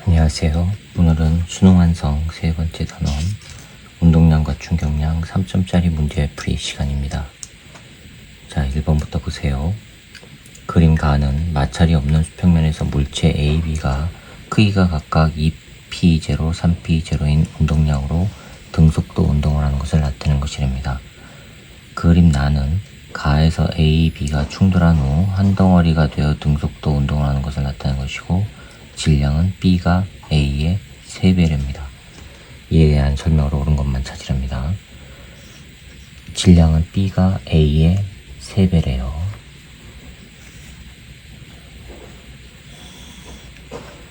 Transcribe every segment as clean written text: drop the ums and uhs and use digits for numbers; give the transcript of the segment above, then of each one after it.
안녕하세요. 오늘은 수능 완성 세 번째 단원 운동량과 충격량 3점짜리 문제풀이 시간입니다. 자, 1번부터 보세요. 그림 가는 마찰이 없는 수평면에서 물체 A, B가 크기가 각각 2P0, 3P0인 운동량으로 등속도 운동을 하는 것을 나타내는 것이랍니다. 그림 나는 가에서 A, B가 충돌한 후 한 덩어리가 되어 등속도 운동을 하는 것을 나타내는 것이고, 질량은 B가 A의 3배랍니다. 이에 대한 설명으로 옳은 것만 찾으랍니다. 질량은 B가 A의 3배래요.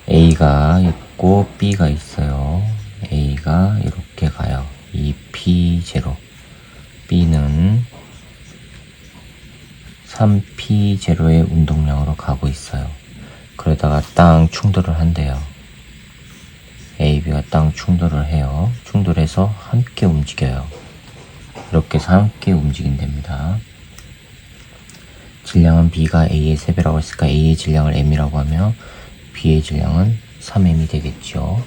A가 있고 B가 있어요. A가 이렇게 가요. 2P0. B는 3P0의 운동량으로 가고 있어요. 그러다가 땅 충돌을 한대요. A, B가 땅 충돌을 해요. 충돌해서 함께 움직여요. 이렇게 해서 함께 움직인답니다. 질량은 B가 A의 3배라고 했으니까 A의 질량을 M이라고 하며 B의 질량은 3M이 되겠죠.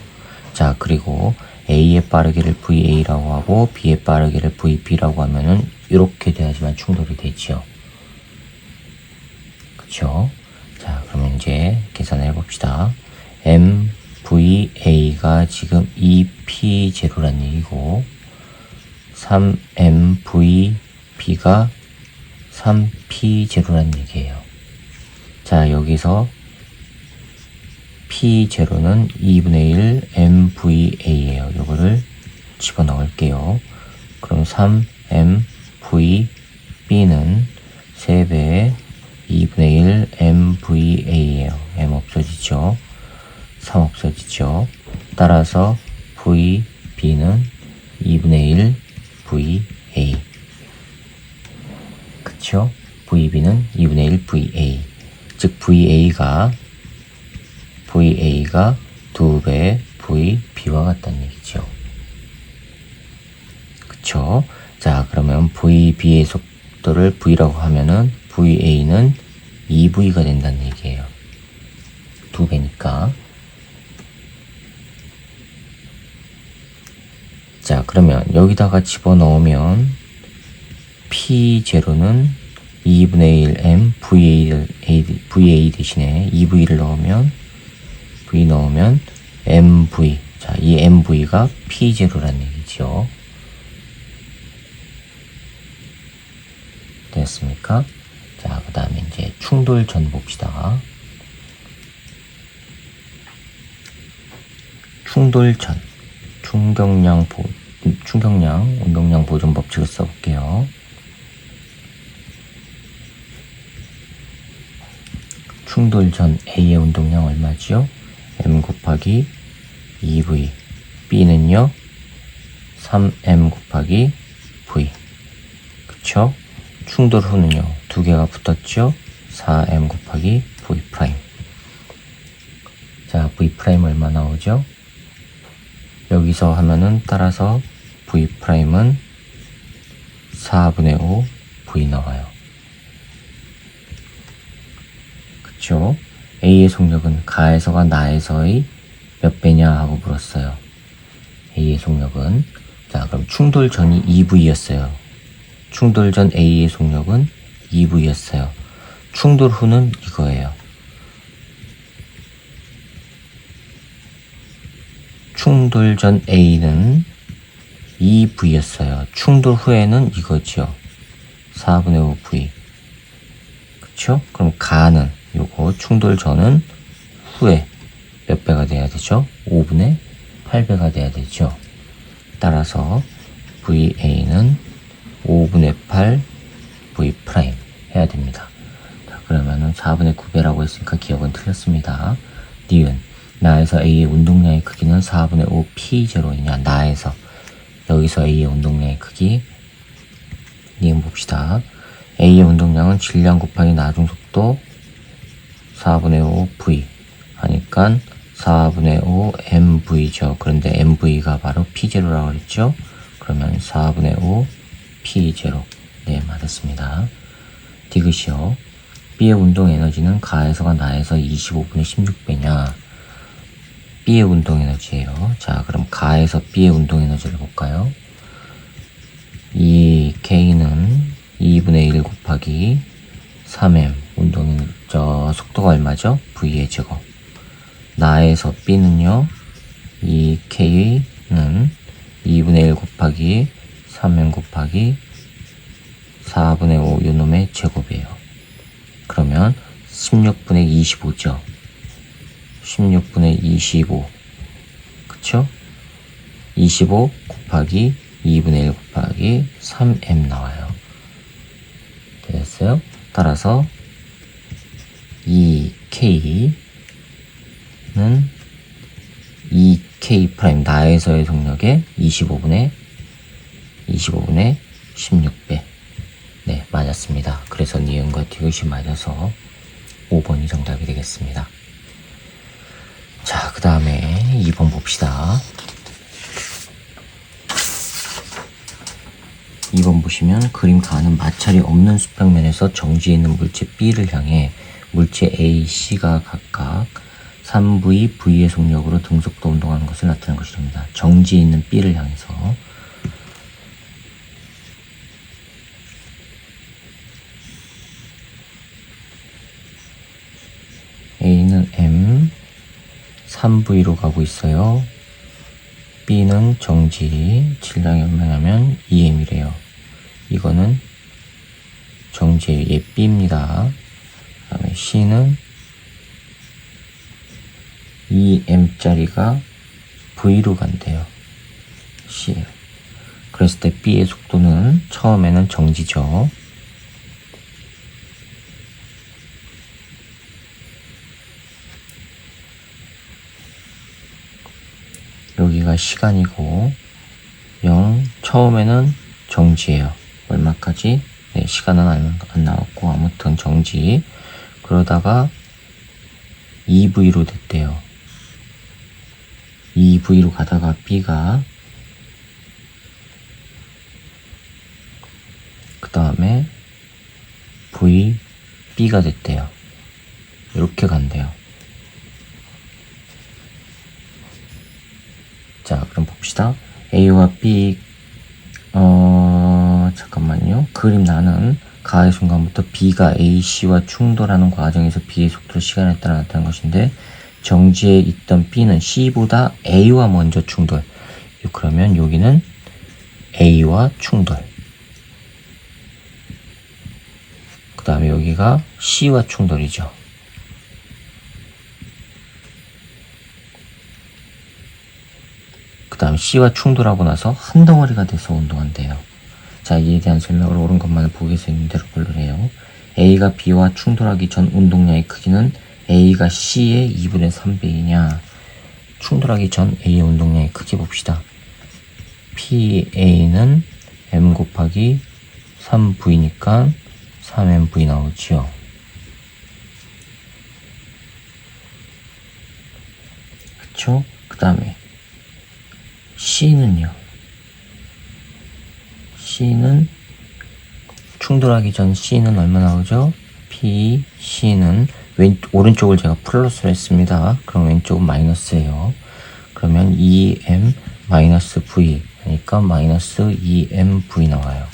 자, 그리고 A의 빠르기를 VA라고 하고 B의 빠르기를 VB라고 하면은 이렇게 돼야지만 충돌이 되죠. 그쵸? 자, 그러면 이제 계산을 해봅시다. MVA가 지금 2P0란 얘기고 3MVB가 3P0란 얘기예요. 자, 여기서 P0는 2분의 1 MVA예요. 요거를 집어넣을게요. 그럼 3MVB는 3배의 2분의 1 MVA예요. M 없어지죠. 3 없어지죠. 따라서 VB는 2분의 1 VA. 그쵸? VB는 2분의 1 VA. 즉 VA가 2배 VB와 같다는 얘기죠. 그쵸? 자, 그러면 VB의 속도를 V라고 하면은 VA는 2V가 된다는 얘기예요. 2배니까. 자, 그러면 여기다가 집어넣으면 P0는 2분의 1 M VA 대신에 2V를 넣으면 V 넣으면 MV. 자, 이 MV가 P0라는 얘기죠. 됐습니까? 자, 그 다음에 이제 충돌전 봅시다. 충돌전. 충격량, 운동량 보존 법칙을 써볼게요. 충돌전 A의 운동량 얼마죠? M 곱하기 2V. B는요? 3M 곱하기 V. 그쵸? 충돌 후는요, 2개가 붙었죠? 4M 곱하기 V 프라임. 자, V 프라임 얼마 나오죠? 여기서 하면은 따라서 V 프라임은 4분의 5 V 나와요. 그쵸? A의 속력은 가에서가 나에서의 몇 배냐 하고 물었어요. A의 속력은. 자, 그럼 충돌 전이 2V였어요. 충돌 전 A의 속력은 2V였어요. 충돌 후는 이거예요. 충돌 전 A는 2V였어요. 충돌 후에는 이거죠. 4분의 5V. 그쵸? 그럼 가는 요거 충돌 전은 후에 몇 배가 돼야 되죠? 5분의 8배가 돼야 되죠. 따라서 VA는 5분의 8 V 프라임 해야 됩니다. 자, 그러면은 4분의 9배라고 했으니까 기억은 틀렸습니다. 니은 나에서 A의 운동량의 크기는 4분의 5 P0이냐. 나에서 여기서 A의 운동량의 크기 니은 봅시다. A의 운동량은 질량 곱하기 나중속도 4분의 5 V 하니까 4분의 5 MV죠. 그런데 MV가 바로 P0라고 그랬죠. 그러면 4분의 5 P0. 네, 맞았습니다. 디귿이요. B의 운동 에너지는 가에서가 나에서 25분의 16배냐. B의 운동 에너지예요. 자, 그럼 가에서 B의 운동 에너지를 볼까요? 이 K는 2분의 1 곱하기 3m 운동 속도가 얼마죠? V의 제곱. 나에서 B는요, 이 K는 2분의 1 곱하기 3m 곱하기 4분의 5 요놈의 제곱이에요. 그러면 16분의 25죠. 16분의 25. 그쵸? 25 곱하기 2분의 1 곱하기 3m 나와요. 됐어요? 따라서 이 K는 2K 프라임 나에서의 속력의 25분의 16배. 네, 맞았습니다. 그래서 니은과 디귿이 맞아서 5번이 정답이 되겠습니다. 자, 그 다음에 2번 봅시다. 2번 보시면 그림 가는 마찰이 없는 수평면에서 정지해 있는 물체 B를 향해 물체 A, C가 각각 3V, V의 속력으로 등속도 운동하는 것을 나타낸 것입니다. 정지해 있는 B를 향해서 A는 M, 3V로 가고 있어요. B는 정지, 질량이 얼마냐면 2M이래요. 이거는 정지의 얘 B입니다. 그 다음에 C는 2M짜리가 V로 간대요. C. 그랬을 때 B의 속도는 처음에는 정지죠. 여기가 시간이고 0, 처음에는 정지예요. 얼마까지? 네, 시간은 안 나왔고 아무튼 정지. 그러다가 2V로 됐대요. 2V로 가다가 B가 그 다음에 B가 됐대요. 이렇게 간대요. 자, 그럼 봅시다. A와 B, 잠깐만요. 그림 나는 가의 순간부터 B가 A, C와 충돌하는 과정에서 B의 속도를 시간에 따라 나타난 것인데, 정지에 있던 B는 C보다 A와 먼저 충돌. 그러면 여기는 A와 충돌. 그 다음에 여기가 C와 충돌이죠. 그 다음 C와 충돌하고 나서 한 덩어리가 돼서 운동한대요. 자, 이에 대한 설명을 옳은 것만을 보기에서 있는 대로 분류해요. A가 B와 충돌하기 전 운동량의 크기는 A가 C의 2분의 3배이냐. 충돌하기 전 A의 운동량의 크기 봅시다. PA는 M 곱하기 3V니까 3MV 나오지요. 그쵸? 그 다음에 C는요. C는 충돌하기 전 C는 얼마 나오죠? P, C는 오른쪽을 제가 플러스로 했습니다. 그럼 왼쪽은 마이너스예요. 그러면 2M 마이너스 V 그러니까 마이너스 2MV 나와요.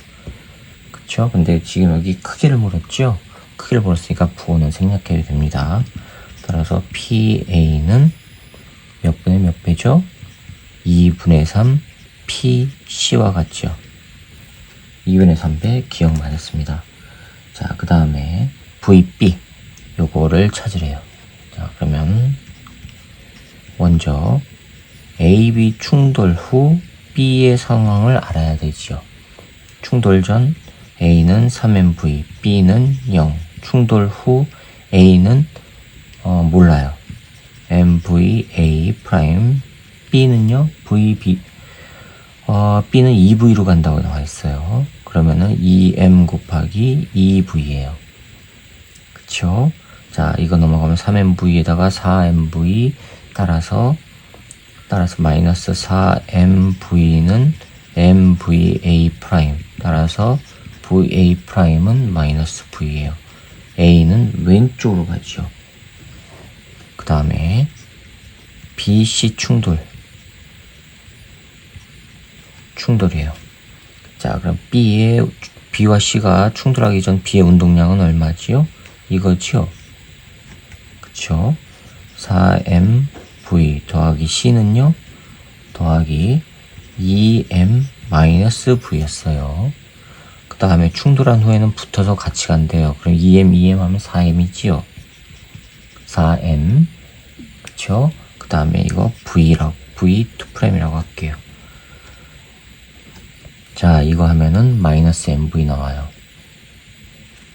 그쵸? 근데 지금 여기 크기를 물었죠? 크기를 물었으니까 부호는 생략해도 됩니다. 따라서 PA는 몇 분의 몇 배죠? 2분의 3 PC와 같죠? 2분의 3배 기억 맞았습니다. 자, 그 다음에 VB 요거를 찾으래요. 자, 그러면 먼저 AB 충돌 후 B의 상황을 알아야 되지요. 충돌 전 A는 3MV, B는 0. 충돌 후 A는 몰라요. MVA 프라임, B는요, VB, B는 2V로 간다고 나와 있어요. 그러면은 2M 곱하기 2V예요. 그쵸? 자, 이거 넘어가면 3MV에다가 4MV 따라서 마이너스 4MV는 MVA 프라임 따라서 VA 프라임은 마이너스 V예요. A는 왼쪽으로 가죠. 그 다음에 B, C 충돌이에요. 자, 그럼 B와 C가 충돌하기 전 B의 운동량은 얼마지요? 이거지요? 그쵸? 4mv 더하기 C는요? 더하기 2m-v였어요. 그 다음에 충돌한 후에는 붙어서 같이 간대요. 그럼 2m 하면 4m이지요? 4m. 그쵸? 그 다음에 이거 V2'이라고 할게요. 자, 이거 하면은 마이너스 mv 나와요.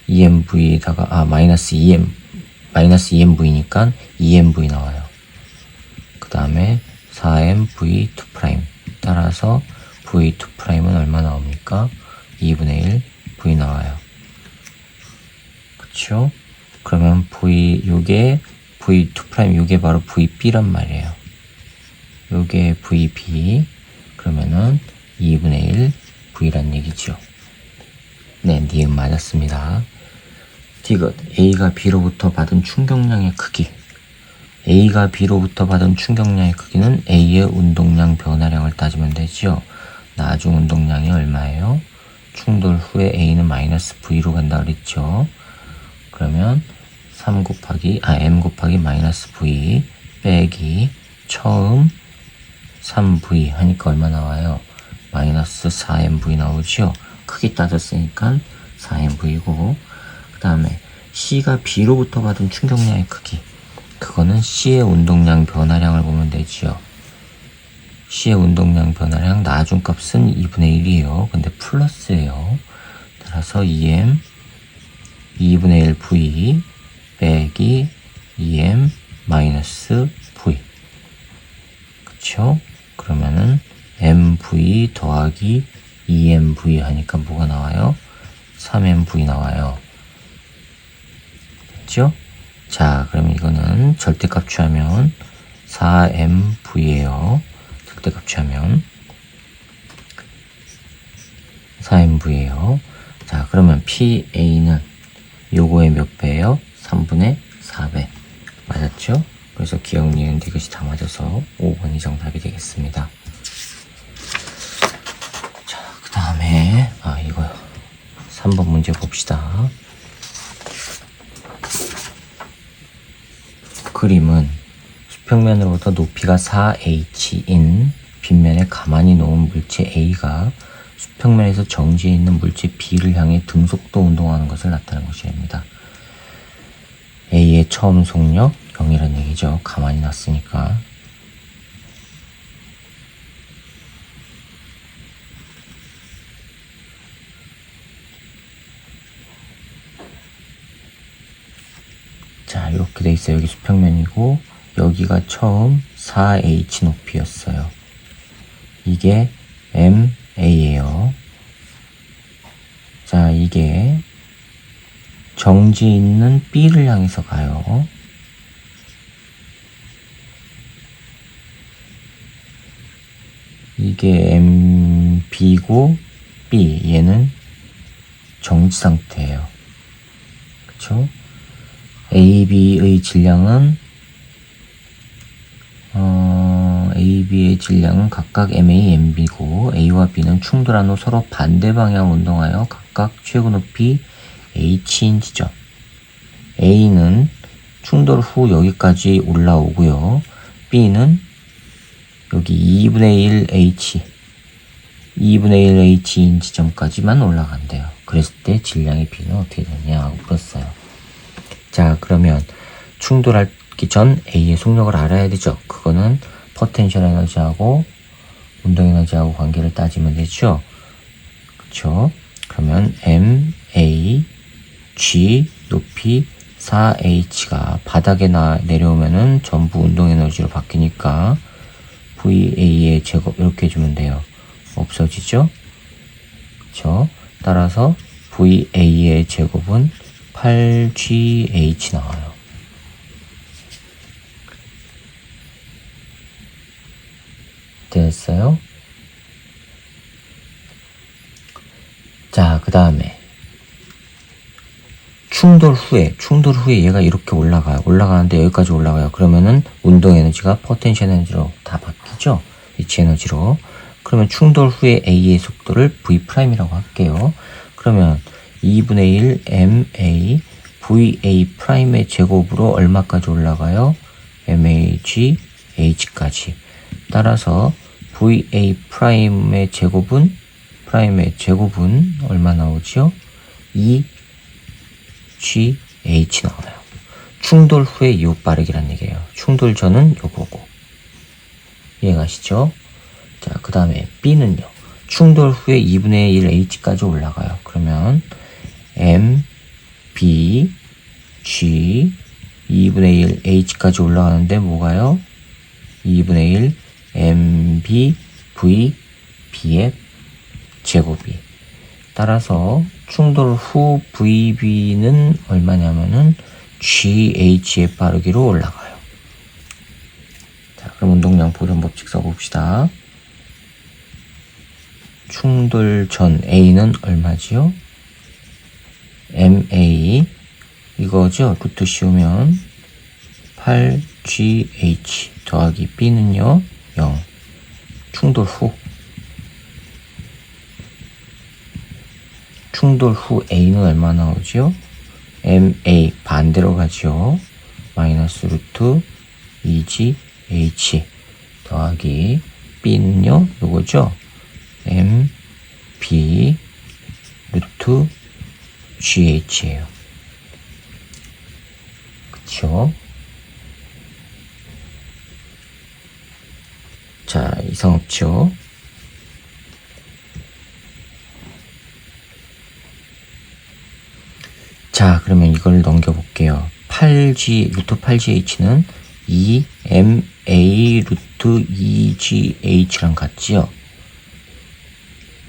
2mv에다가, 마이너스 2mv니까 2mv 나와요. 그 다음에 4mv2'. 따라서 v2'은 얼마 나옵니까? 2분의 1 v 나와요. 그쵸? 그러면 요게 v2', 요게 바로 vb란 말이에요. 요게 vb. 그러면은 2분의 1 v란 얘기죠. 네, 니은 맞았습니다. 디귿, A가 B로부터 받은 충격량의 크기. A가 B로부터 받은 충격량의 크기는 A의 운동량 변화량을 따지면 되지요. 나중 운동량이 얼마예요? 충돌 후에 A는 마이너스 V로 간다 그랬죠. 그러면 m 곱하기 마이너스 V 빼기 처음 3V 하니까 얼마 나와요? 마이너스 4mv 나오죠. 크기 따졌으니까 4mv고, 그 다음에 C가 B로부터 받은 충격량의 크기. 그거는 C의 운동량 변화량을 보면 되지요. C의 운동량 변화량 나중값은 2분의 1이에요. 근데 플러스예요. 따라서 2m 2분의 1 V 빼기 2m 마이너스 V. 그쵸? 그러면은 mv 더하기 2mv 하니까 뭐가 나와요? 3mv 나와요. 됐죠? 자, 그럼 이거는 절대값 취하면 4mv예요. 절대값 취하면 4mv예요. 자, 그러면 PA는 요거의 몇 배예요? 3분의 4배. 맞았죠? 그래서 기억, 니은, 디귿이 다 맞아서 5번이 정답이 되겠습니다. 자, 그 다음에 이거요. 3번 문제 봅시다. 그림은 수평면으로부터 높이가 4h인 빗면에 가만히 놓은 물체 A가 수평면에서 정지해 있는 물체 B를 향해 등속도 운동하는 것을 나타내는 것입니다. A의 처음 속력 0이라는 얘기죠. 가만히 놨으니까. 자, 이렇게 돼 있어요. 여기 수평면이고 여기가 처음 4h 높이였어요. 이게 MA예요. 자, 이게 정지 있는 B를 향해서 가요. 이게 MB고 B, 얘는 정지 상태예요. 그쵸? AB의 질량은 AB의 질량은 각각 MA, MB고 A와 B는 충돌한 후 서로 반대 방향 운동하여 각각 최고 높이 H인 지점. A는 충돌 후 여기까지 올라오고요. B는 여기 2분의 1 H인 지점까지만 올라간대요. 그랬을 때 질량의 B는 어떻게 되느냐고 물었어요. 자, 그러면 충돌하기 전 A의 속력을 알아야 되죠. 그거는 포텐셜 에너지하고 운동 에너지하고 관계를 따지면 되죠. 그쵸? 그러면 MA G 높이 4H가 바닥에 내려오면은 전부 운동 에너지로 바뀌니까 VA의 제곱 이렇게 해주면 돼요. 없어지죠? 그쵸? 따라서 VA의 제곱은 8GH 나와요. 됐어요? 자, 그 다음에 충돌 후에 얘가 이렇게 올라가는데 여기까지 올라가요. 그러면은 운동 에너지가 포텐셜 에너지로 다 바뀌죠. 위치 에너지로. 그러면 충돌 후에 A의 속도를 V'이라고 할게요. 그러면 2분의 1 MA VA'의 제곱으로 얼마까지 올라가요? MAG H까지. 따라서 VA'의 제곱은 얼마 나오죠? 2GH 나와요. 충돌 후에 이웃 빠르기란 얘기예요. 충돌 전은 요거고. 이해가시죠? 자, 그 다음에 B는요. 충돌 후에 2분의 1 H까지 올라가요. 그러면 M, B, G 2분의 1 H까지 올라가는데 뭐가요? 2분의 1 MB, V, B의 제곱이. 따라서 충돌 후 VB는 얼마냐면은 GH의 빠르기로 올라가요. 자, 그럼 운동량 보존 법칙 써봅시다. 충돌 전 A는 얼마지요? MA 이거죠. 루트 씌우면 8GH 더하기 B는요 0. 충돌 후 A는 얼마 나오죠? MA 반대로 가죠. 마이너스 루트 2GH 더하기 B는요 요거죠. MB 루트 GH예요. 그쵸? 자, 이상 없죠? 자, 그러면 이걸 넘겨볼게요. 루트 8GH는 2MA 루트 2GH랑 같지요?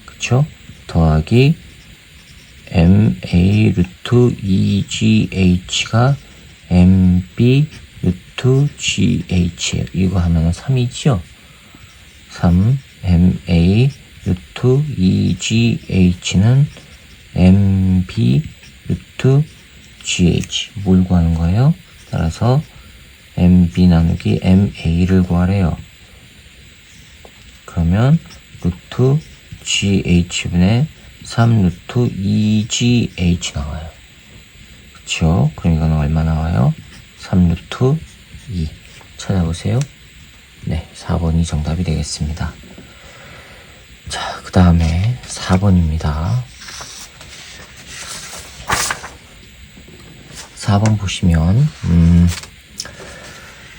그쵸? 더하기 MA 루트 2GH가 MB 루트 GH예요. 이거 하면은 3이죠? 3 MA 루트 2GH는 MB 루트 GH 뭘 구하는 거예요? 따라서 MB 나누기 MA를 구하래요. 그러면 루트 GH분의 3 루트 2GH 나와요. 그쵸? 그럼 이거는 얼마 나와요? 3 루트 2 찾아보세요. 네, 4번이 정답이 되겠습니다. 자, 그 다음에 4번입니다. 4번 보시면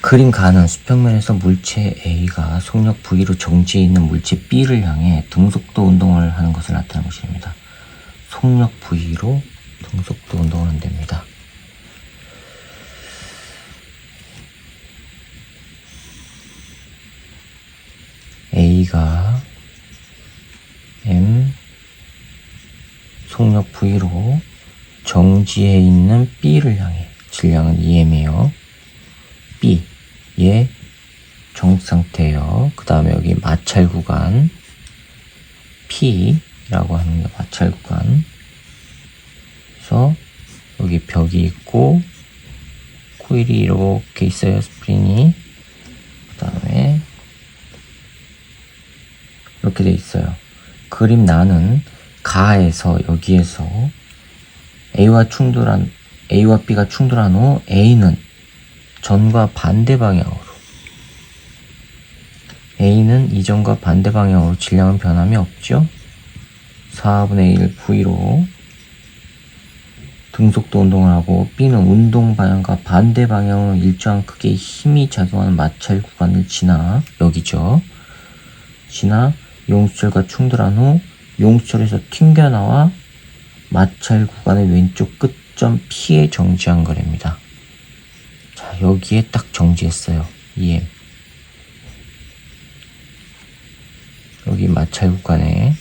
그림 가는 수평면에서 물체 A가 속력 V로 정지해 있는 물체 B를 향해 등속도 운동을 하는 것을 나타내는 것입니다. 속력 V로 등속도 운동을 한답니다. A가 M 속력 V로 정지해 있는 B를 향해 질량은 EM이에요. B 얘 정지 상태예요. 그 다음에 여기 마찰 구간 P라고 하는 게 마찰 구간. 그래서 여기 벽이 있고 코일이 이렇게 있어요. 스프링이. 그 다음에 이렇게 돼 있어요. 그림 나는 가에서 여기에서 A와 B가 충돌한 후 A는 전과 반대 방향으로 A는 이전과 반대 방향으로 질량은 변함이 없죠. 4분의 1 V로 등속도 운동을 하고 B는 운동 방향과 반대 방향으로 일정한 크기의 힘이 작용하는 마찰 구간을 지나 여기죠. 지나 용수철과 충돌한 후 용수철에서 튕겨나와 마찰 구간의 왼쪽 끝점 P에 정지한 거랍니다. 자, 여기에 딱 정지했어요. EM. 여기 마찰 구간에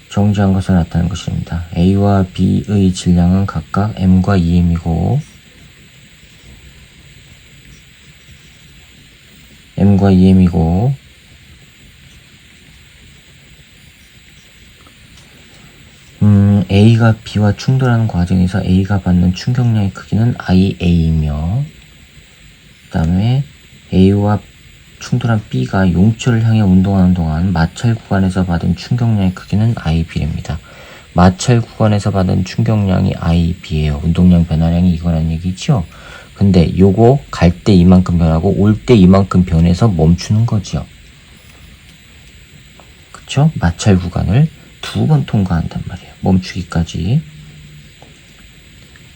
정지한 것을 나타낸 것입니다. A와 B의 질량은 각각 M과 EM이고 A가 B와 충돌하는 과정에서 A가 받는 충격량의 크기는 IA이며, 그 다음에 A와 충돌한 B가 용처를 향해 운동하는 동안 마찰 구간에서 받은 충격량의 크기는 IB랍니다. 마찰 구간에서 받은 충격량이 IB예요. 운동량 변화량이 이거란 얘기죠. 근데 요거 갈 때 이만큼 변하고 올 때 이만큼 변해서 멈추는 거죠. 그쵸? 마찰 구간을 2번 통과한단 말이에요. 멈추기까지.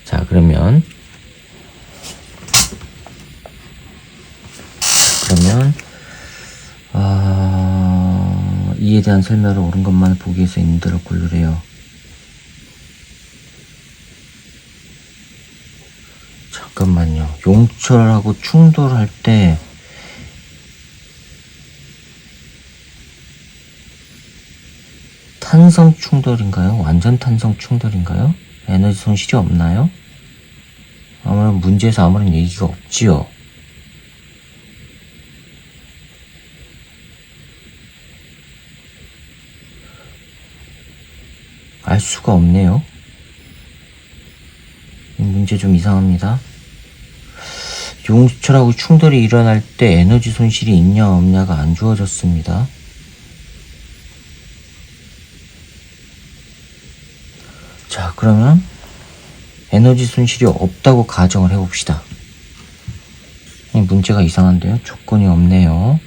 자, 그러면 이에 대한 설명을 옳은 것만 보기 위해서 있는 대로 고르래요. 잠깐만요. 용철하고 충돌할 때 탄성 충돌인가요? 완전 탄성 충돌인가요? 에너지 손실이 없나요? 아무런 문제에서 아무런 얘기가 없지요. 알 수가 없네요. 이 문제 좀 이상합니다. 용철하고 충돌이 일어날 때 에너지 손실이 있냐 없냐가 안 주어졌습니다. 자, 그러면 에너지 손실이 없다고 가정을 해봅시다. 이 문제가 이상한데요. 조건이 없네요.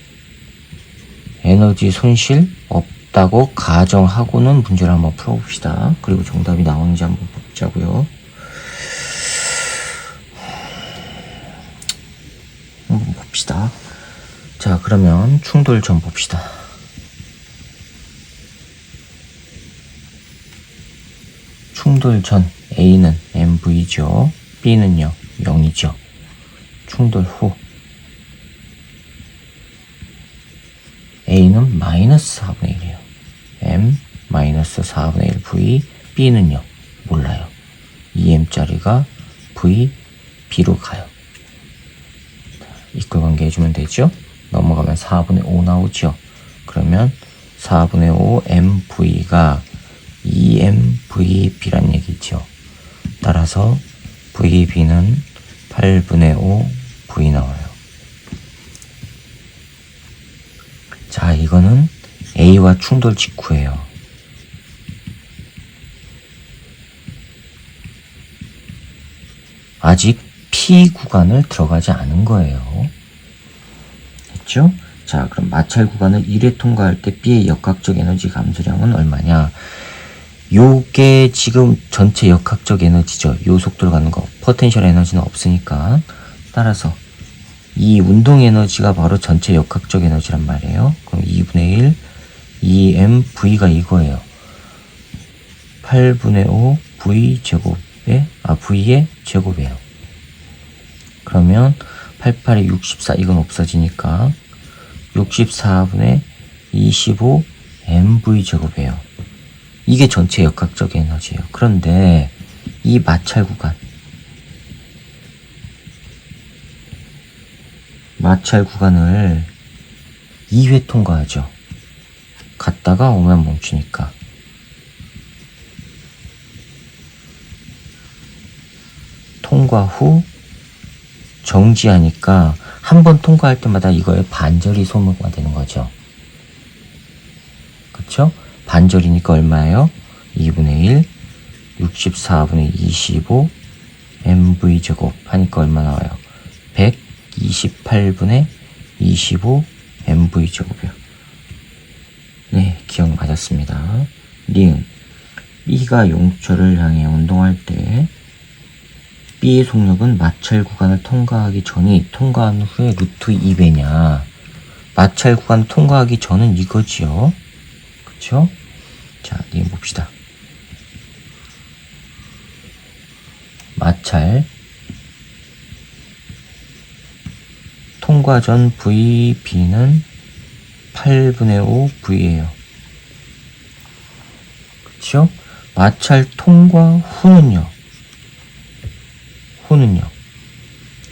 에너지 손실 없다고 가정하고는 문제를 한번 풀어봅시다. 그리고 정답이 나오는지 한번 보자고요. 한번 봅시다. 자, 그러면 충돌 좀 봅시다. 충돌 전 A는 MV죠. B는요 0이죠. 충돌 후 A는 마이너스 4분의 1이에요. M 마이너스 4분의 1 V. B는요 몰라요. 2M짜리가 V, B로 가요. 이끌관계 해주면 되죠. 넘어가면 4분의 5 나오죠. 그러면 4분의 5 MV가 2MVB란 얘기죠. 따라서 VB는 8분의 5 V 나와요. 자, 이거는 A와 충돌 직후예요. 아직 P 구간을 들어가지 않은 거예요. 됐죠? 자, 그럼 마찰 구간을 1회 통과할 때 B의 역학적 에너지 감소량은 얼마냐? 요게 지금 전체 역학적 에너지죠. 요 속도로 가는 거. 포텐셜 에너지는 없으니까. 따라서 이 운동 에너지가 바로 전체 역학적 에너지란 말이에요. 그럼 2분의 1 2mV가 이거예요. 8분의 5 V 제곱에 V의 제곱이에요. 그러면 88에 64 이건 없어지니까 64분의 25 mv 제곱이에요. 이게 전체 역학적 에너지예요. 그런데 이 마찰 구간을 2회 통과하죠. 갔다가 오면 멈추니까. 통과 후 정지하니까 한 번 통과할 때마다 이거에 반절이 소모가 되는 거죠. 그쵸? 반절이니까 얼마예요? 2분의 1, 64분의 25, mv 제곱 하니까 얼마 나와요? 128분의 25 mv 제곱이요. 네, 기억 맞았습니다. 니은 B가 용철을 향해 운동할 때 B의 속력은 마찰 구간을 통과하기 전이 통과한 후에 루트 2배냐. 마찰 구간 통과하기 전은 이거지요. 그쵸? 자, 니은 봅시다. 마찰 통과 전 VB는 8분의 5 V예요. 그쵸? 마찰 통과 후는요.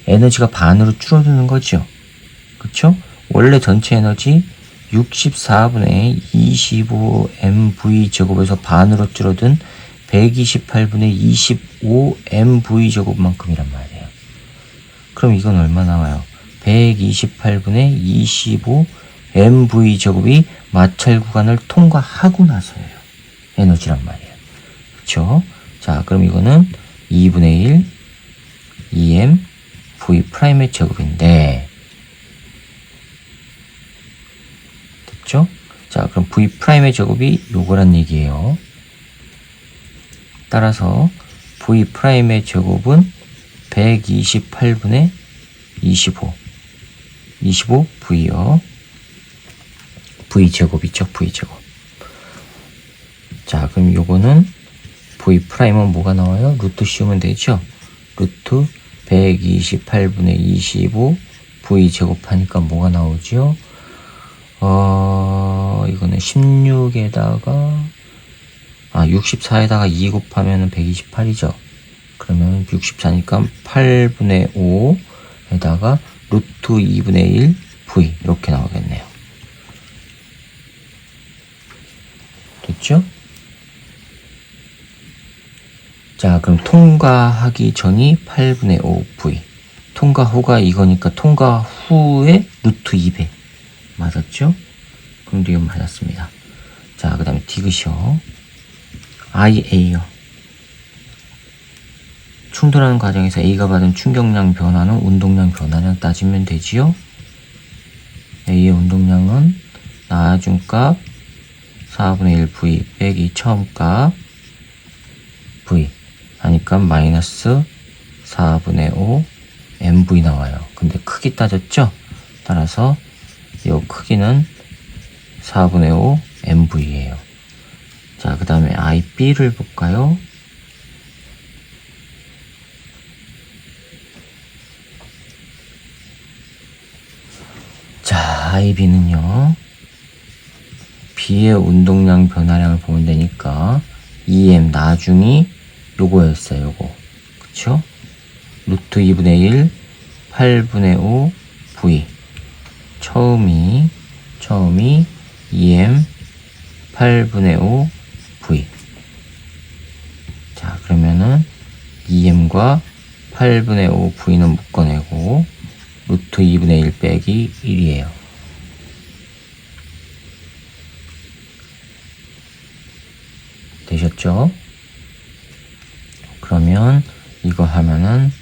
에너지가 반으로 줄어드는 거죠. 그쵸? 원래 전체 에너지 64분의 25 mv 제곱에서 반으로 줄어든 128분의 25 mv 제곱만큼이란 말이에요. 그럼 이건 얼마 나와요? 128분의 25 mv 제곱이 마찰 구간을 통과하고 나서예요. 에너지란 말이에요. 그쵸? 자, 그럼 이거는 2분의 1 2m v 프라임의 제곱인데, 됐죠? 자, 그럼 v 프라임의 제곱이 요거란 얘기예요. 따라서 v 프라임의 제곱은 128분의 25 v요. v 제곱이죠, v 제곱. 자, 그럼 요거는 v 프라임은 뭐가 나와요? 루트 씌우면 되죠? 루트 128분의 25 v 제곱하니까 뭐가 나오죠? 이거는 16에다가 64에다가 2 곱하면 128이죠. 그러면 64니까 8분의 5에다가 루트 2분의 1 v 이렇게 나오겠네요. 됐죠? 자, 그럼 통과하기 전이 8분의 5 v, 통과 후가 이거니까 통과 후에 루트 2배 맞았죠? 그럼 이건 맞았습니다. 자, 그 다음에 디귿이요. IA요. 충돌하는 과정에서 A가 받은 충격량 변화는 운동량 변화량 따지면 되지요? A의 운동량은 나중 값 4분의 1 V 빼기 처음 값 V 하니까 마이너스 4분의 5 MV 나와요. 근데 크기 따졌죠? 따라서 이 크기는 4분의 5 MV예요. 자, 그 다음에 IB를 볼까요? 자, IB는요, B의 운동량 변화량을 보면 되니까 EM 나중이 요거였어요. 요거. 그쵸? 루트 2분의 1 8분의 5 V 처음이 EM 8분의 5 V. 자, 그러면은 EM과 8분의 5 V는 묶어내고 루트 2분의 1 빼기 1이에요. 되셨죠? 그러면 이거 하면은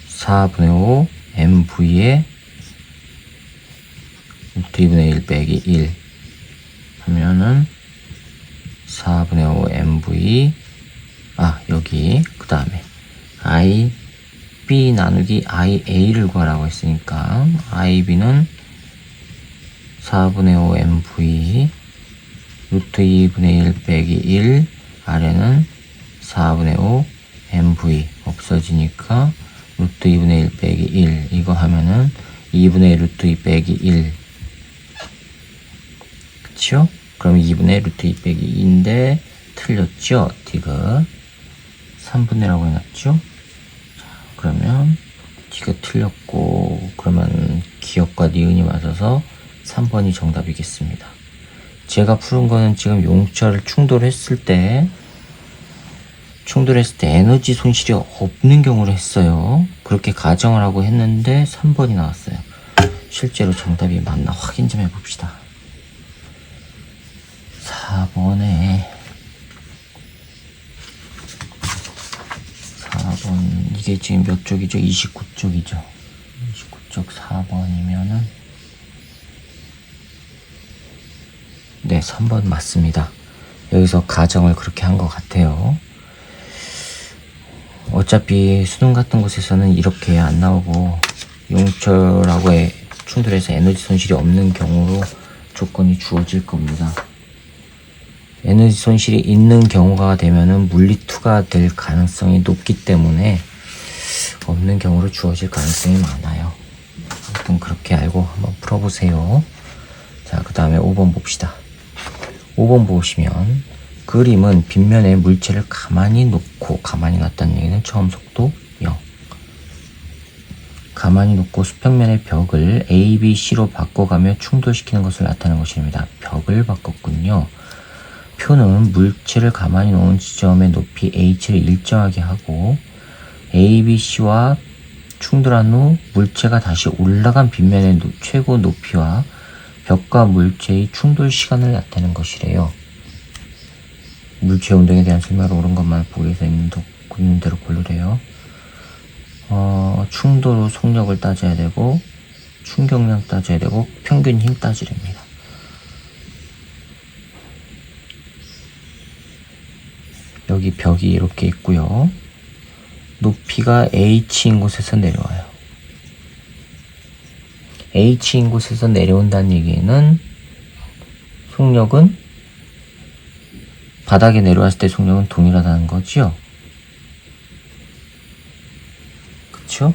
4분의 5 MV에 루트 2분의 1 빼기 1 하면은 4분의 5 MV, 여기 그 다음에 IB 나누기 IA를 구하라고 했으니까 IB는 4분의 5 MV 루트 2분의 1 빼기 1 아래는 4분의 5 MV 없어지니까 루트 2분의 1 빼기 1 이거 하면은 2분의 1 루트 2 빼기 1 그쵸? 그럼 2분의 루트 2 빼기 2인데 틀렸죠? 디귿 3분의 1라고 해놨죠? 자, 그러면 디귿 틀렸고 그러면 기억과 니은이 맞아서 3번이 정답이겠습니다. 제가 푸른 거는 지금 용처를 충돌했을 때 에너지 손실이 없는 경우로 했어요. 그렇게 가정을 하고 했는데 3번이 나왔어요. 실제로 정답이 맞나 확인 좀 해봅시다. 4번 이게 지금 몇 쪽이죠? 29쪽이죠. 29쪽 4번이면은 네, 3번 맞습니다. 여기서 가정을 그렇게 한 것 같아요. 어차피 수능 같은 곳에서는 이렇게 안 나오고 용철하고 충돌해서 에너지 손실이 없는 경우로 조건이 주어질 겁니다. 에너지 손실이 있는 경우가 되면은 물리투가 될 가능성이 높기 때문에 없는 경우로 주어질 가능성이 많아요. 아무튼 그렇게 알고 한번 풀어보세요. 자, 그 다음에 5번 봅시다. 5번 보시면 그림은 빗면에 물체를 가만히 놨다는 얘기는 처음 속도 0. 가만히 놓고 수평면의 벽을 A, B, C로 바꿔가며 충돌시키는 것을 나타내는 것입니다. 벽을 바꿨군요. 표는 물체를 가만히 놓은 지점의 높이 h를 일정하게 하고 A, B, C와 충돌한 후 물체가 다시 올라간 빗면의 최고 높이와 벽과 물체의 충돌 시간을 나타내는 것이래요. 물체 운동에 대한 설명을 옳은 것만 보기에서 있는 대로 고르래요. 충돌 후 속력을 따져야 되고 충격량 따져야 되고 평균 힘 따지랍니다. 여기 벽이 이렇게 있고요. 높이가 H인 곳에서 내려와요. H인 곳에서 내려온다는 얘기는 속력은 바닥에 내려왔을 때 속력은 동일하다는 거죠. 그쵸?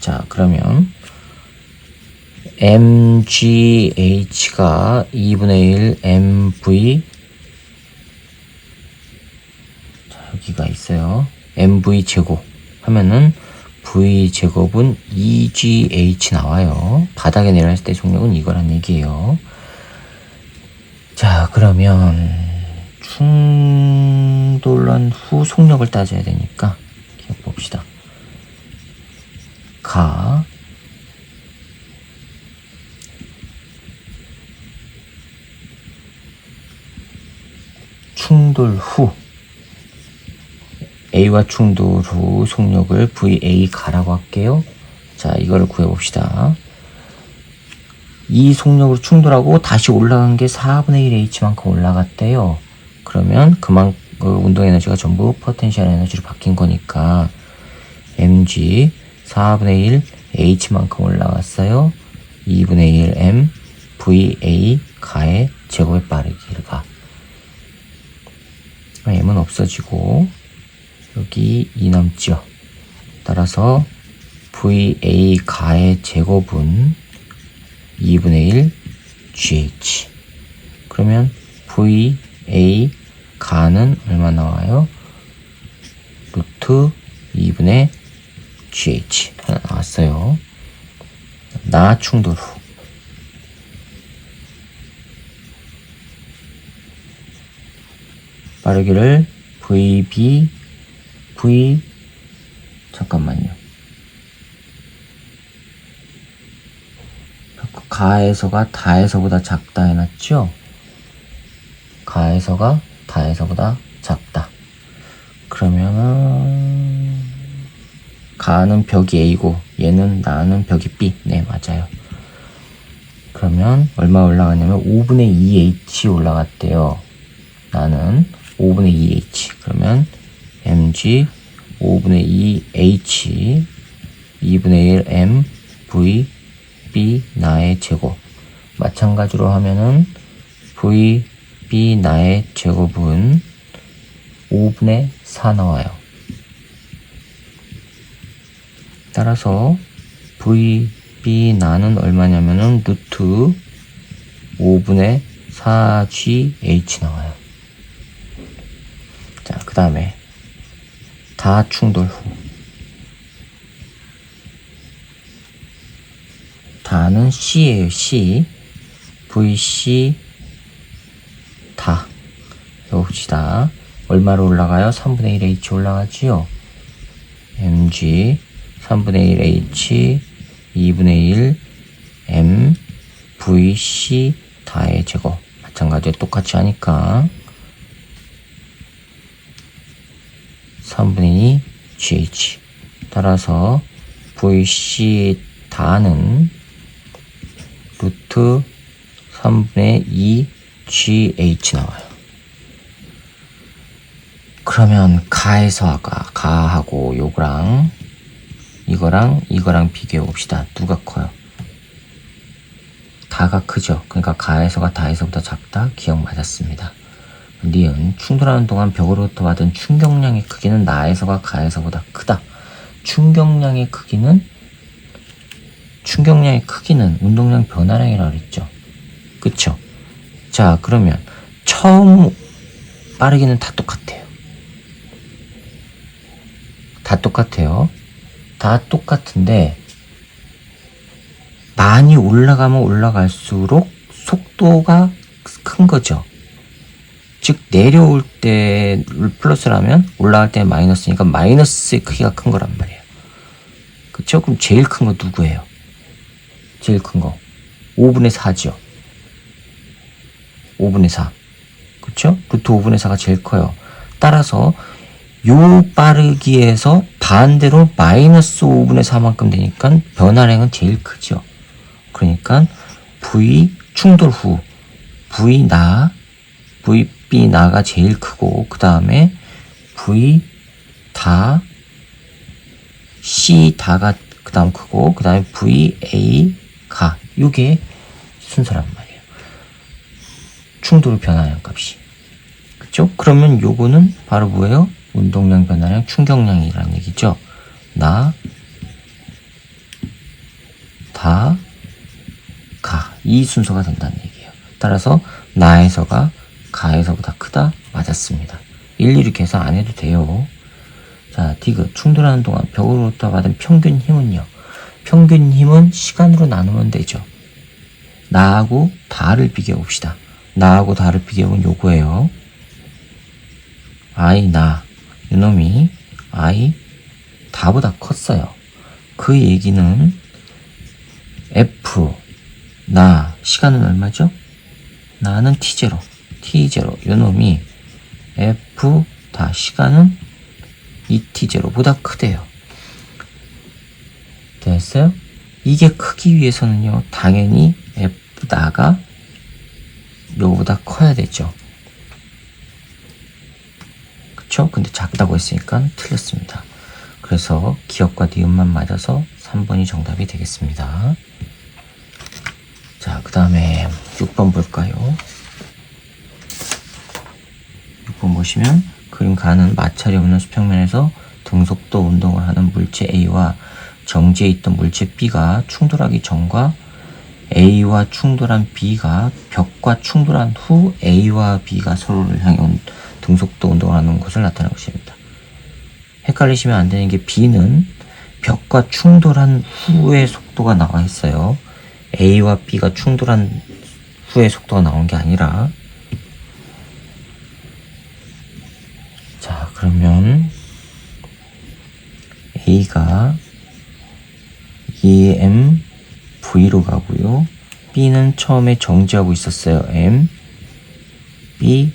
자, 그러면 mgh가 2분의 1 mv, 자, 여기가 있어요. mv 제곱 하면은 v 제곱은 2gh 나와요. 바닥에 내려왔을 때 속력은 이거란 얘기예요. 자, 그러면 충돌한 후 속력을 따져야 되니까 기억 봅시다. 가 충돌 후 A와 충돌 후 속력을 VA 가라고 할게요. 자, 이거를 구해봅시다. 이 속력으로 충돌하고 다시 올라간 게 4분의 1 H만큼 올라갔대요. 그러면 운동 에너지가 전부 포텐셜 에너지로 바뀐 거니까 mg 4분의 1 H만큼 올라갔어요. 2분의 1 m VA 가의 제곱에 빠르기를 가. m은 없어지고 여기 2 남죠. 따라서 VA 가의 제곱은 2분의 1 GH. 그러면 VA 가는 얼마 나와요? 루트 2분의 GH 하나 나왔어요. 나 충돌 후 빠르기를 잠깐만요. 가에서가 다에서보다 작다 해놨죠? 가에서가 다에서보다 작다. 그러면은 가는 벽이 A고 얘는 나는 벽이 B. 네, 맞아요. 그러면 얼마 올라갔냐면 5분의 2H 올라갔대요. 나는 5분의 2H. 그러면 mg 5분의 2H 2분의 1 m v b 나의 제곱. 마찬가지로 하면은 v b 나의 제곱은 5분의 4 나와요. 따라서 v b 나는 얼마냐면은 루트 5분의 4gh 나와요. 자, 그 다음에 다 충돌 후 다는 C예요. C VC 다 해봅시다. 얼마로 올라가요? 3분의 1 H 올라가지요. mg 3분의 1 H 2분의 1 m VC 다의 제곱. 마찬가지로 똑같이 하니까 3분의 2 GH. 따라서 VC 다는 루트 3분의 2 GH 나와요. 그러면 가에서 가하고 요거랑 이거랑 비교해 봅시다. 누가 커요? 다가 크죠? 그러니까 가에서가 다에서보다 작다? 기억 맞았습니다. 니은 충돌하는 동안 벽으로부터 받은 충격량의 크기는 나에서가 가에서보다 크다. 충격량의 크기는 운동량 변화량이라고 그랬죠. 그쵸? 자, 그러면 처음 빠르기는 다 똑같아요. 다 똑같은데 많이 올라가면 올라갈수록 속도가 큰 거죠. 즉 내려올 때를 플러스라면 올라갈 때 마이너스니까 마이너스의 크기가 큰 거란 말이에요. 그쵸? 그럼 제일 큰 거 누구예요? 제일 큰 거 5분의 4죠. 5분의 4. 그쵸? 루트 5분의 4가 제일 커요. 따라서 요 빠르기에서 반대로 마이너스 5분의 4만큼 되니까 변화량은 제일 크죠. 그러니까 V 충돌 후 VB 나가 제일 크고 그 다음에 V 다 C 다가 그 다음 크고 그 다음에 VA 가 요게 순서란 말이에요. 충돌 변화량 값이. 그쵸? 그러면 요거는 바로 뭐예요? 운동량 변화량 충격량이라는 얘기죠. 나 다 가 이 순서가 된다는 얘기예요. 따라서 나에서가 가에서보다 크다 맞았습니다. 일일이 계산 안 해도 돼요. 자, 디귿 충돌하는 동안 벽으로부터 받은 평균 힘은요. 평균 힘은 시간으로 나누면 되죠. 나하고 다를 비교해 봅시다. 나하고 다를 비교해 보면 요거예요. I 나 요놈이 I 다보다 컸어요. 그 얘기는 F 나 시간은 얼마죠? 나는 T0 요놈이 F 다 시간은 2T0보다 크대요. 됐어요? 이게 크기 위해서는요 당연히 F 나가 요거보다 커야 되죠. 그쵸? 근데 작다고 했으니까 틀렸습니다. 그래서 기억과 니은만 맞아서 3번이 정답이 되겠습니다. 자, 그 다음에 6번 볼까요? 6번 보시면 그림 가는 마찰이 없는 수평면에서 등속도 운동을 하는 물체 A와 정지해 있던 물체 B가 충돌하기 전과 A와 충돌한 B가 벽과 충돌한 후 A와 B가 서로를 향해 등속도 운동을 하는 것을 나타내는 것입니다. 헷갈리시면 안 되는 게 B는 벽과 충돌한 후의 속도가 나와 있어요. A와 B가 충돌한 후의 속도가 나온 게 아니라 자 그러면 A가 EM V로 가고요. B는 처음에 정지하고 있었어요. M B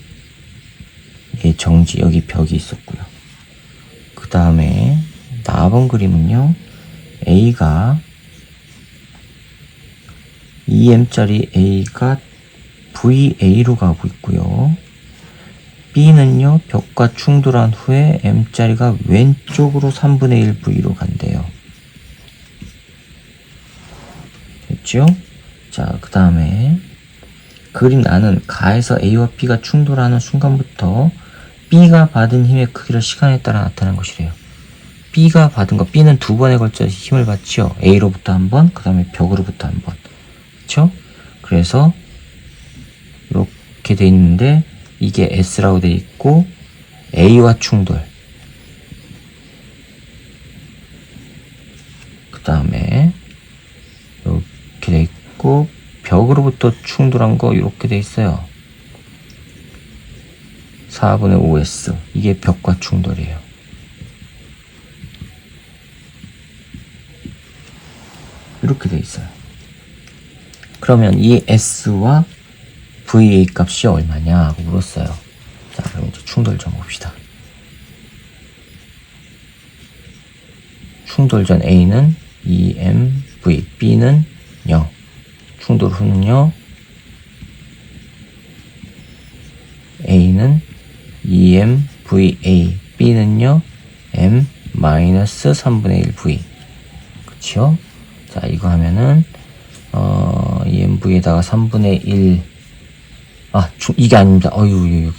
예, 정지 여기 벽이 있었고요. 그 다음에 4번 그림은요. A가 EM짜리 A가 VA로 가고 있고요. B는요. 벽과 충돌한 후에 M짜리가 왼쪽으로 3분의 1 V로 간대요. 됐죠? 자, 그 다음에 그림 나는 가에서 A와 B가 충돌하는 순간부터 B가 받은 힘의 크기를 시간에 따라 나타낸 것이래요. B가 받은 거, B는 두 번에 걸쳐 힘을 받죠. A로부터 한 번, 그 다음에 벽으로부터 한 번. 그쵸? 그래서 이렇게 돼 있는데 이게 S라고 돼 있고 A와 충돌. 그 다음에 이렇게 돼 있고 벽으로부터 충돌한 거 이렇게 돼 있어요. 4분의 5S. 이게 벽과 충돌이에요. 이렇게 돼 있어요. 그러면 이 S와 VA 값이 얼마냐 하고 물었어요. 자, 그럼 이제 충돌 좀 봅시다. 충돌 전 A는 EMV, B는 0. 충돌 후는요. A는 EMVA, B는요. M-3분의 1 V. 그쵸? 자, 이거 하면은 EMV에다가 3분의 1 이게 아닙니다.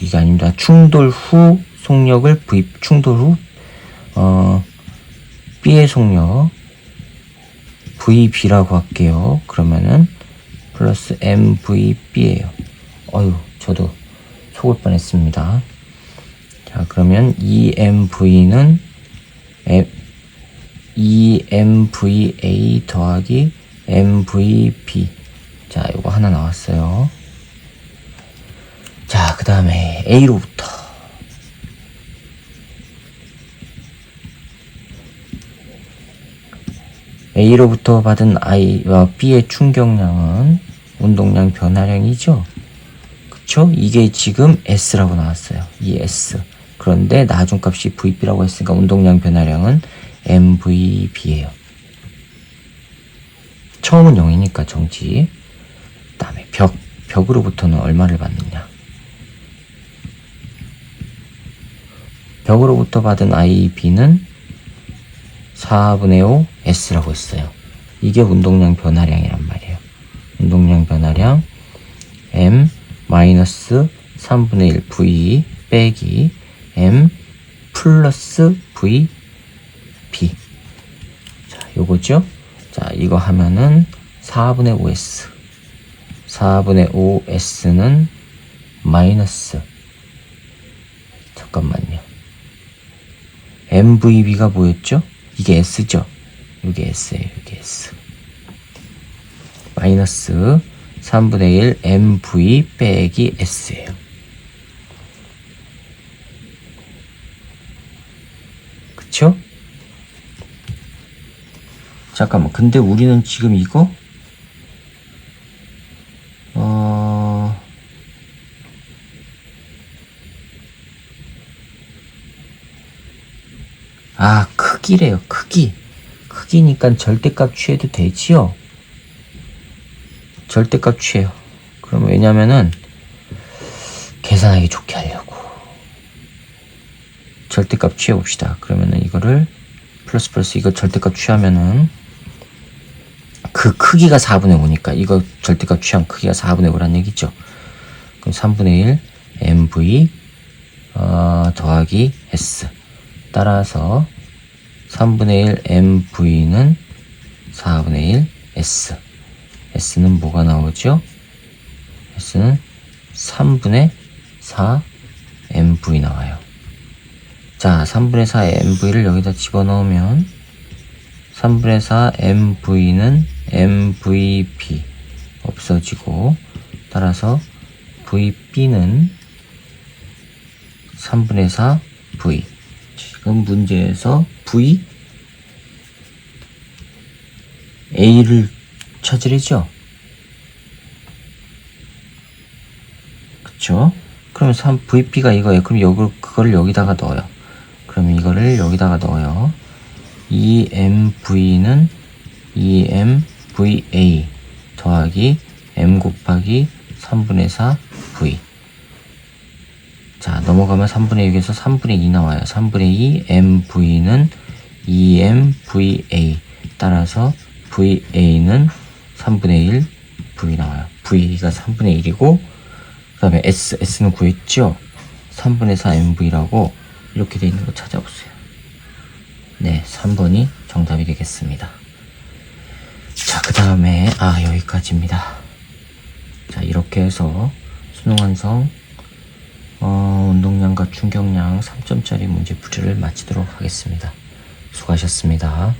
이게 아닙니다. 충돌 후 속력을 충돌 후 B의 속력 VB라고 할게요. 그러면은 플러스 MVB예요. 저도 속을 뻔했습니다. 자, 그러면 EMV는 EMVA 더하기 MVB. 자, 이거 하나 나왔어요. 자, 자, 그 다음에 A로부터 받은 I와 B의 충격량은 운동량 변화량이죠. 그쵸? 이게 지금 S라고 나왔어요. 이 S. 그런데 나중값이 VB라고 했으니까 운동량 변화량은 MVB예요. 처음은 0이니까 정지. 그 다음에 벽으로부터는 얼마를 받느냐. 벽으로부터 받은 IB는 4분의 5 S라고 했어요. 이게 운동량 변화량이란 말이에요. 운동량 변화량 M 마이너스 3분의 1 V 빼기 M 플러스 V B. 자, 요거죠? 자, 이거 하면은 4분의 5S. 4분의 5S는 마이너스. 잠깐만요. MVB가 뭐였죠? 이게 S죠? 이게 S예요. 이게 S. 마이너스 3분의 1 MV 빼기 S예요. 그쵸? 잠깐만. 근데 우리는 지금 이거 크기래요. 크기니까 절대값 취해도 되지요? 절대값 취해요. 그럼 왜냐면은 계산하기 좋게 하려고 절대값 취해봅시다. 그러면은 이거를 플러스 이거 절대값 취하면은 그 크기가 4분의 5니까 이거 절대값 취한 크기가 4분의 5란 얘기죠. 그럼 3분의 1 MV 더하기 S. 따라서 3분의 1 MV는 4분의 1 S. S는 뭐가 나오죠? S는 3분의 4 MV 나와요. 자, 3분의 4 MV를 여기다 집어넣으면 3분의 4 MV는 MVB 없어지고, 따라서 VB는 3분의 4 V. 지금 문제에서 A를 찾으려죠? 그쵸? 그러면 VB가 이거예요. 그럼 그거를 여기다가 넣어요. 그럼 이거를 여기다가 넣어요. EMV는 EMVA 더하기 M 곱하기 3분의 4 V. 자, 넘어가면 3분의 6에서 3분의 2 나와요. 3분의 2 MV는 EMVA. 따라서 VA는 3분의 1 V 나와요. V가 3분의 1이고, 그 다음에 S는 구했죠? 3분의 4 MV라고 이렇게 돼 있는 거 찾아보세요. 네, 3번이 정답이 되겠습니다. 자, 그 다음에 여기까지입니다. 자, 이렇게 해서 수능 완성 운동량과 충격량 3점짜리 문제풀이를 마치도록 하겠습니다. 수고하셨습니다.